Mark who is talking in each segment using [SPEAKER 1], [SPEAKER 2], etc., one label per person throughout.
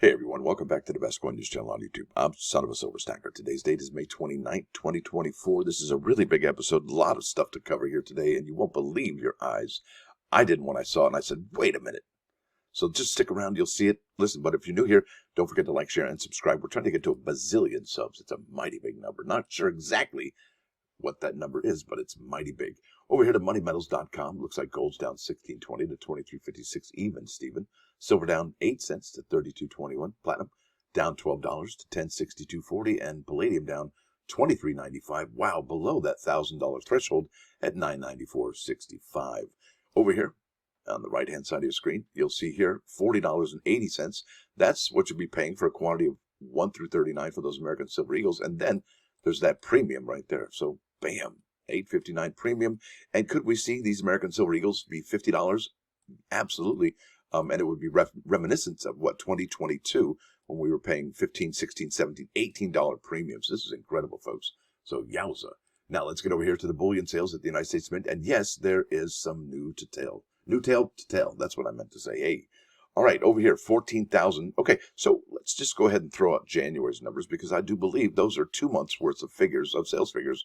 [SPEAKER 1] Hey everyone, welcome back to the best coin news channel on YouTube. I'm sonofasilverstacker. Today's date is May 29th, 2024. This is a really big episode, a lot of stuff to cover here today, and you won't believe your eyes. I didn't when I saw it, and I said, wait a minute. So just stick around, you'll see it. Listen, but if you're new here, don't forget to like, share, and subscribe. We're trying to get to a bazillion subs. It's a mighty big number. Not sure exactly what that number is, but it's mighty big. Over here to moneymetals.com. Looks like gold's down 16.20 to 23.56 even, Steven. Silver down 8 cents to 32.21. Platinum down $12 to 10.62.40, and palladium down 23.95. Wow, below that $1,000 threshold at 994.65. Over here on the right-hand side of your screen, you'll see here $40.80. That's what you'll be paying for a quantity of 1 through 39 for those American Silver Eagles, and then there's that premium right there. So, bam, $8.59 premium. And could we see these American Silver Eagles be $50? Absolutely. And it would be reminiscent of what 2022 when we were paying $15, $16, $17, $18 premiums. This is incredible, folks. So, yowza. Now, let's get over here to the bullion sales at the United States Mint. And yes, there is some new to tell. New tale to tell. That's what I meant to say. Hey. All right, over here, 14,000. Okay, so let's just go ahead and throw out January's numbers because I do believe those are 2 months worth of figures, of sales figures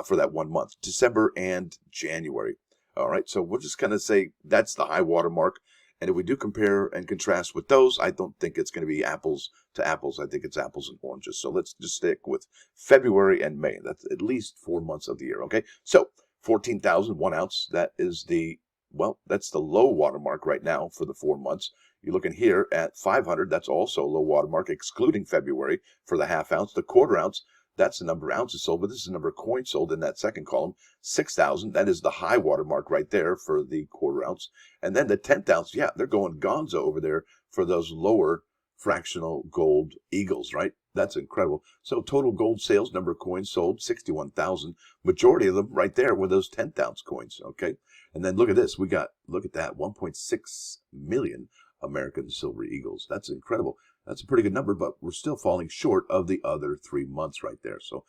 [SPEAKER 1] for that 1 month, December and January. All right, so we'll just kind of say that's the high water mark. And if we do compare and contrast with those, I don't think it's going to be apples to apples. I think it's apples and oranges. So let's just stick with February and May. That's at least 4 months of the year, okay? So 14,000, 1 ounce, that is the, well, that's the low water mark right now for the 4 months. You're looking here at 500. That's also a low water mark, excluding February for the half ounce. The quarter ounce, that's the number of ounces sold, but this is the number of coins sold in that second column. 6,000. That is the high water mark right there for the quarter ounce. And then the 10th ounce, yeah, they're going gonzo over there for those lower fractional gold eagles, right? That's incredible. So total gold sales, number of coins sold, 61,000. Majority of them right there were those 10th ounce coins, okay? And then look at this. We got, look at that, 1.6 million American Silver Eagles. That's incredible. That's a pretty good number, but we're still falling short of the other 3 months right there. So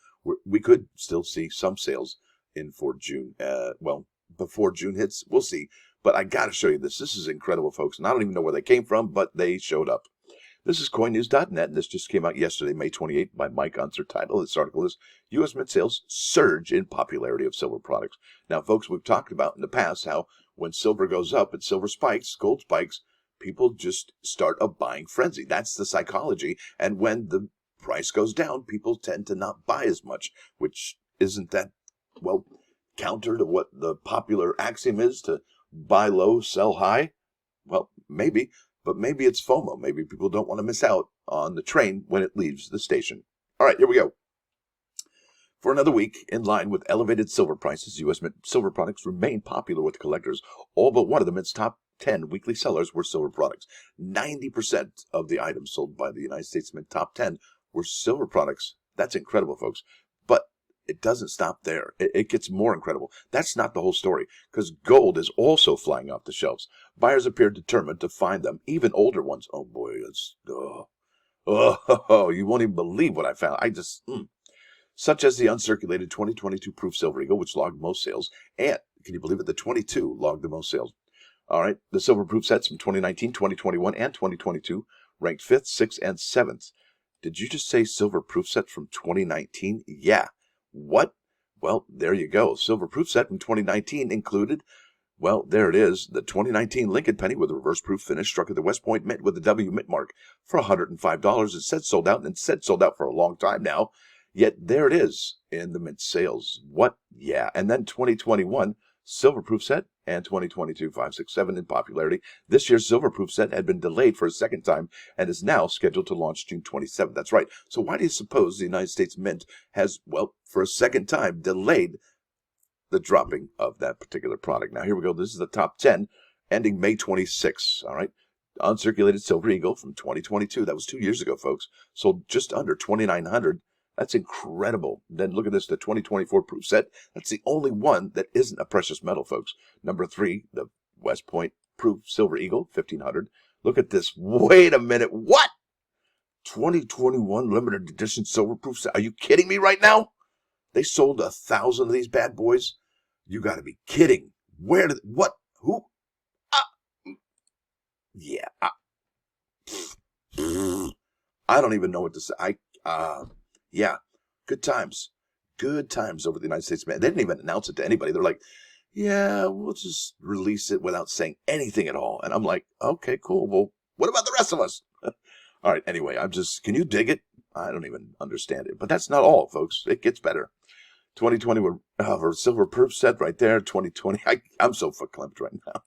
[SPEAKER 1] we could still see some sales in for June. Well, before June hits, we'll see. But I got to show you this. This is incredible, folks. And I don't even know where they came from, but they showed up. This is coinnews.net, and this just came out yesterday, May 28th, by Mike Unser. Title. This article is U.S. Mint Sales Surge in Popularity of Silver Products. Now, folks, we've talked about in the past how when silver goes up and silver spikes, gold spikes, people just start a buying frenzy. That's the psychology. And when the price goes down, people tend to not buy as much, which isn't that, well, counter to what the popular axiom is to buy low, sell high? Well, maybe, but maybe it's FOMO. Maybe people don't want to miss out on the train when it leaves the station. All right, here we go. For another week, in line with elevated silver prices, U.S. Mint silver products remain popular with collectors. All but one of the Mint's top 10 weekly sellers were silver products. 90% of the items sold by the United States Mint top 10 were silver products. That's incredible, folks. But it doesn't stop there. It gets more incredible. That's not the whole story, because gold is also flying off the shelves. Buyers appear determined to find them, even older ones. Oh, boy, it's... you won't even believe what I found. Such as the uncirculated 2022 Proof Silver Eagle, which logged most sales, and, can you believe it, the 22 logged the most sales. All right, the silver proof sets from 2019, 2021, and 2022 ranked 5th, 6th, and 7th. Did you just say silver proof set from 2019? Yeah. What? Well, there you go. Silver proof set from 2019 included, well, there it is, the 2019 Lincoln Penny with a reverse proof finish struck at the West Point Mint with the W Mint mark for $105. It said sold out, and it said sold out for a long time now. Yet there it is in the Mint sales. What? Yeah. And then 2021 silver proof set and 2022 567 in popularity. This year's silver proof set had been delayed for a second time and is now scheduled to launch June 27th. That's right. So why do you suppose the United States Mint has, well, for a second time delayed the dropping of that particular product? Now, here we go. This is the top 10 ending May 26th. All right. Uncirculated Silver Eagle from 2022. That was 2 years ago, folks. Sold just under 2,900. That's incredible. Then look at this, the 2024 proof set. That's the only one that isn't a precious metal, folks. Number 3, the West Point proof Silver Eagle, 1,500. Look at this. Wait a minute. What? 2021 limited edition silver proof set. Are you kidding me right now? They sold 1,000 of these bad boys? You got to be kidding. Where did, what, who? Yeah. I don't even know what to say. Yeah, good times. Good times over the United States Mint. They didn't even announce it to anybody. They're like, yeah, we'll just release it without saying anything at all. And I'm like, okay, cool. Well, what about the rest of us? All right, anyway, can you dig it? I don't even understand it. But that's not all, folks. It gets better. 2020 were silver proof set right there. 2020, I'm so verklempt right now.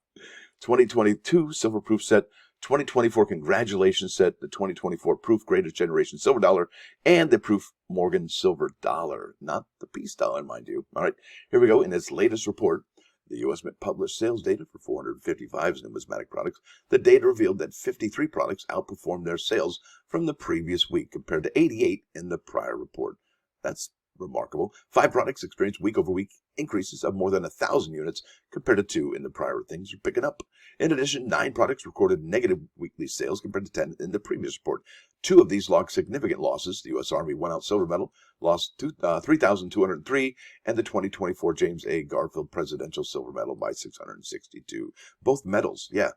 [SPEAKER 1] 2022 silver proof set. 2024 congratulations set, the 2024 proof greatest generation silver dollar, and the proof Morgan silver dollar, not the peace dollar, mind you. All right, here we go. In its latest report, the U.S. Mint published sales data for 455 numismatic products. The data revealed that 53 products outperformed their sales from the previous week compared to 88 in the prior report. That's remarkable. 5 products experienced week-over-week increases of more than 1,000 units compared to 2 in the prior. Things are picking up. In addition, 9 products recorded negative weekly sales compared to 10 in the previous report. 2 of these logged significant losses. The U.S. Army 1-ounce silver medal lost 3,203, and the 2024 James A. Garfield Presidential Silver Medal by 662. Both medals, yeah.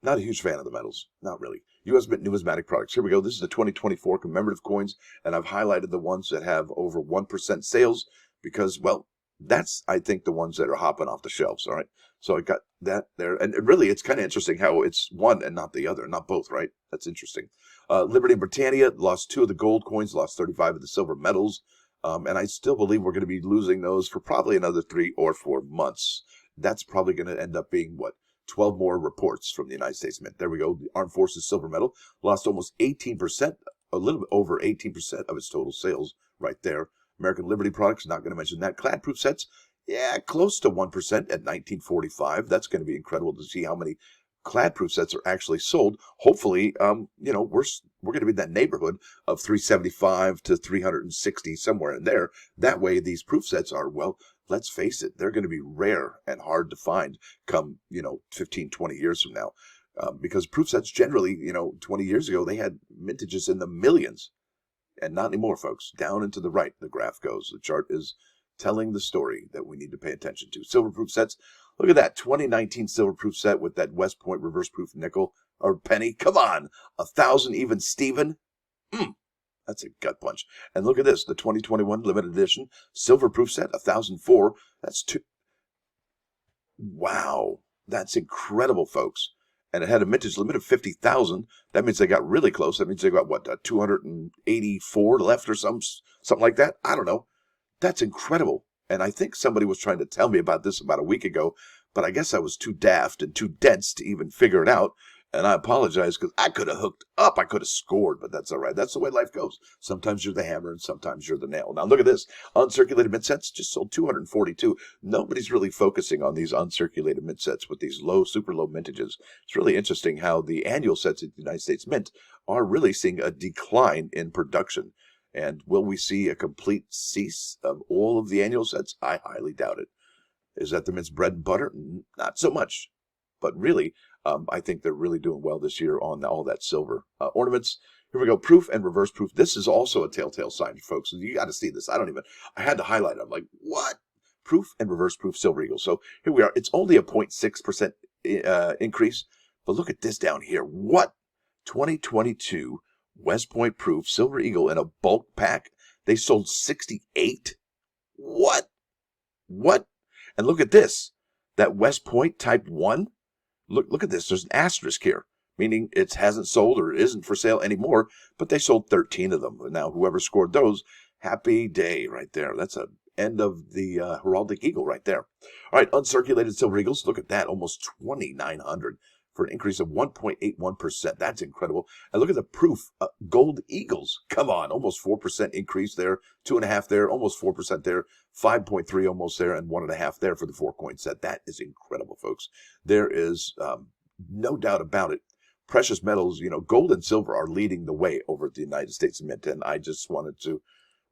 [SPEAKER 1] Not a huge fan of the medals. Not really. U.S. Mint numismatic products. Here we go. This is the 2024 commemorative coins, and I've highlighted the ones that have over 1% sales because, well, that's, I think, the ones that are hopping off the shelves, all right? So I got that there. And really, it's kind of interesting how it's one and not the other, not both, right? That's interesting. Liberty and Britannia lost 2 of the gold coins, lost 35 of the silver medals, and I still believe we're going to be losing those for probably another 3 or 4 months. That's probably going to end up being, 12 more reports from the United States Mint. There we go. The Armed Forces silver medal lost almost 18%, a little bit over 18% of its total sales right there. American Liberty products, not going to mention that. Clad proof sets, yeah, close to 1% at 1945. That's going to be incredible to see how many clad proof sets are actually sold. Hopefully, we're going to be in that neighborhood of 375 to 360, somewhere in there. That way, these proof sets are, well, let's face it, they're going to be rare and hard to find come, 15, 20 years from now. Because proof sets generally, 20 years ago, they had mintages in the millions. And not anymore, folks. Down and to the right, the graph goes. The chart is telling the story that we need to pay attention to. Silver proof sets. Look at that 2019 silver proof set with that West Point reverse proof nickel or penny. Come on, 1,000 even Steven. That's a gut punch. And look at this, the 2021 limited edition silver proof set, 1,004. That's 2. Wow, that's incredible, folks. And it had a mintage limit of 50,000. That means they got really close. That means they got 284 left or something like that. I don't know. That's incredible. And I think somebody was trying to tell me about this about a week ago, but I guess I was too daft and too dense to even figure it out. And I apologize because I could have hooked up. I could have scored, but that's all right. That's the way life goes. Sometimes you're the hammer and sometimes you're the nail. Now look at this. Uncirculated mint sets just sold 242. Nobody's really focusing on these uncirculated mint sets with these super low mintages. It's really interesting how the annual sets at the United States Mint are really seeing a decline in production. And will we see a complete cease of all of the annual sets? I highly doubt it. Is that the Mint's bread and butter? Not so much. But really, I think they're really doing well this year on all that silver ornaments. Here we go. Proof and reverse proof. This is also a telltale sign, folks. You got to see this. I had to highlight it. I'm like, what? Proof and reverse proof silver eagle. So here we are. It's only a 0.6% increase. But look at this down here. What? 2022 West Point proof silver eagle in a bulk pack. They sold 68. What? And look at this. That West Point type 1. Look at this. There's an asterisk here, meaning it hasn't sold or isn't for sale anymore, but they sold 13 of them. Now, whoever scored those, happy day right there. That's an end of the heraldic eagle right there. All right, uncirculated silver eagles. Look at that. Almost 2,900 for an increase of 1.81%. That's incredible. And look at the proof. Gold eagles. Come on. Almost 4% increase there. 2.5 there. Almost 4% there. 5.3 almost there. And 1.5 there for the 4-coin set. That is incredible, folks. There is no doubt about it. Precious metals, gold and silver are leading the way over at the United States Mint. And I just wanted to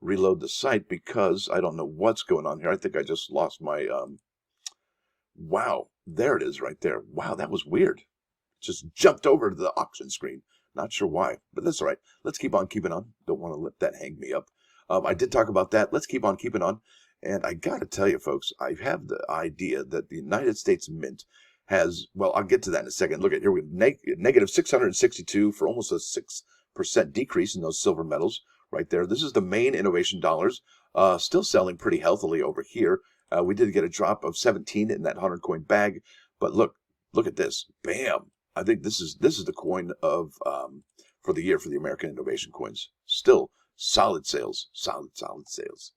[SPEAKER 1] reload the site because I don't know what's going on here. I think I just lost my... Wow. There it is right there. Wow, that was weird. Just jumped over to the auction screen. Not sure why, but that's all right. Let's keep on keeping on. Don't want to let that hang me up. I did talk about that. Let's keep on keeping on. And I got to tell you, folks, I have the idea that the United States Mint has, well, I'll get to that in a second. Look at here, we have negative 662 for almost a decrease in those silver metals right there. This is the main innovation dollars, still selling pretty healthily over here. We did get a drop of 17 in that 100 coin bag, but look at this. Bam. I think this is the coin of for the year for the American innovation coins. Still solid sales, solid sales.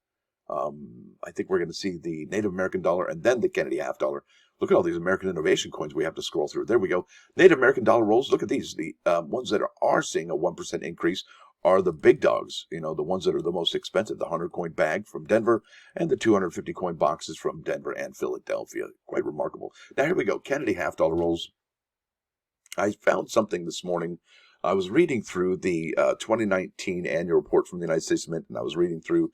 [SPEAKER 1] I think we're going to see the Native American dollar and then the Kennedy half dollar. Look at all these American innovation coins we have to scroll through. There we go. Native American dollar rolls. Look at these. The ones that are seeing a 1% increase are the big dogs. You know, the ones that are the most expensive. The 100 coin bag from Denver and the 250 coin boxes from Denver and Philadelphia. Quite remarkable. Now here we go. Kennedy half dollar rolls. I found something this morning. I was reading through the 2019 annual report from the United States Mint, and I was reading through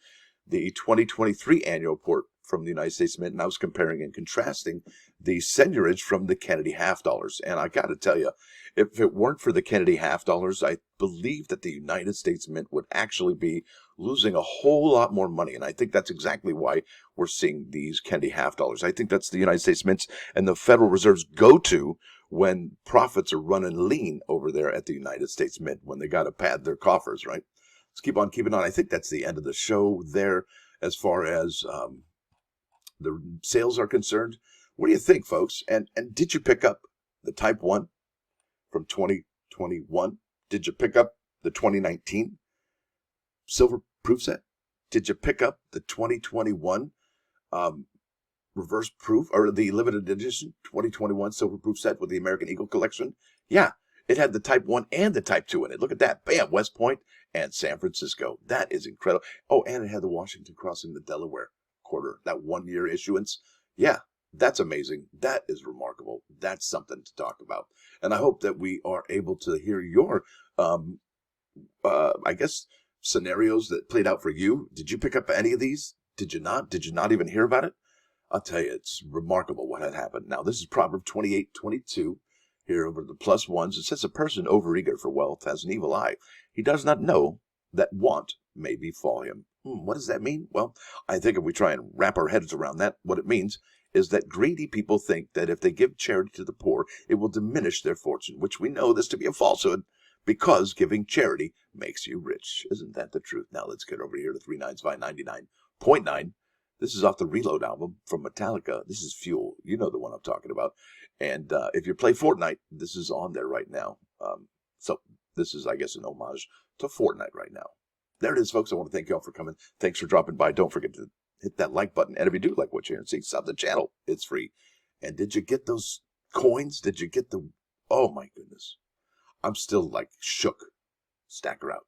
[SPEAKER 1] the 2023 annual report from the United States Mint, and I was comparing and contrasting the seigniorage from the Kennedy half dollars. And I got to tell you, if it weren't for the Kennedy half dollars, I believe that the United States Mint would actually be losing a whole lot more money. And I think that's exactly why we're seeing these Kennedy half dollars. I think that's the United States Mint and the Federal Reserve's go-to when profits are running lean over there at the United States Mint, when they got to pad their coffers, right? Let's keep on keeping on. I think that's the end of the show there as far as the sales are concerned. What do you think, folks? And did you pick up the Type 1 from 2021? Did you pick up the 2019 silver proof set? Did you pick up the 2021 reverse proof, or the limited edition 2021 silver proof set with the American Eagle collection? Yeah, it had the Type 1 and the Type 2 in it. Look at that. Bam, West Point and San Francisco. That is incredible. Oh, and it had the Washington crossing the Delaware quarter, that 1 year issuance. Yeah, that's amazing. That is remarkable. That's something to talk about. And I hope that we are able to hear your, I guess, scenarios that played out for you. Did you pick up any of these? Did you not? Did you not even hear about it? I'll tell you, it's remarkable what had happened. Now, this is Proverb 28:22. Here over the plus ones, it says, a person overeager for wealth has an evil eye. He does not know that want may befall him. What does that mean? Well, I think if we try and wrap our heads around that, what it means is that greedy people think that if they give charity to the poor, it will diminish their fortune, which we know this to be a falsehood, because giving charity makes you rich. Isn't that the truth? Now let's get over here to 395.99.9. This is off the Reload album from Metallica. This is Fuel. You know the one I'm talking about. And if you play Fortnite, this is on there right now. So this is, I guess, an homage to Fortnite right now. There it is, folks. I want to thank you all for coming. Thanks for dropping by. Don't forget to hit that like button. And if you do like what you hear and see, sub the channel. It's free. And did you get those coins? Did you get the... Oh, my goodness. I'm still, like, shook. Stacker out.